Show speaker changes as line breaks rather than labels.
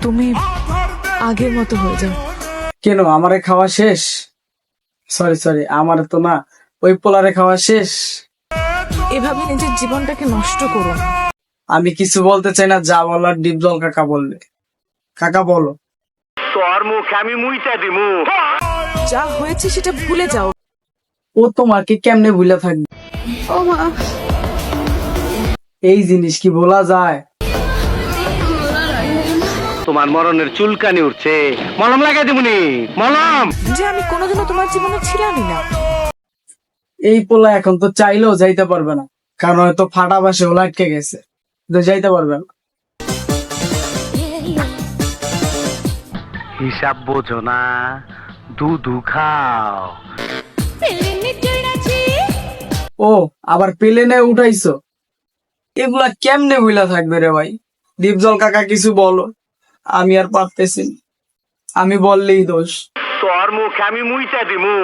তুমি আগের মতো হয়ে যাও।
কেন, আমারে খাওয়া শেষ? সরি, আমার তো না, ওই পোলারে খাওয়া শেষ।
এভাবে নিজের জীবনটাকে নষ্ট করো না।
আমি কিছু বলতে চাই না, যা বলার ডিপজল কাকা বললে। কাকা বলো।
তোর মুখে আমি মুইটা দিমু।
যা হয়েছে সেটা ভুলে যাও।
ও তোমাকে কেমনে ভুলে থাকবে?
ও মা,
এই জিনিস কি বলা যায়?
তোমার মরণের চুলকানি উঠছে, মলম লাগাই দিমুনি। মলম
যে আমি কোনোদিনও তোমার জীবনে ছিলামই না।
এই পোলা এখন তো চাইলেও যাইতে পারবে না, কারণ হয়তো ফাটা বাসে ওলা আটকে গেছে, তো যাইতে পারবে না।
হিসাব বোঝো না, দুধু খাও।
ও আবার প্লেনে উঠাইছো? এগুলা কেমনে ভুলা থাকবে রে ভাই? ডিপজল কাকা কিছু বলো, আমি আর পারতেছি না। আমি বললেই দোষ।
তোর মুখে আমি মুইটা দিমু।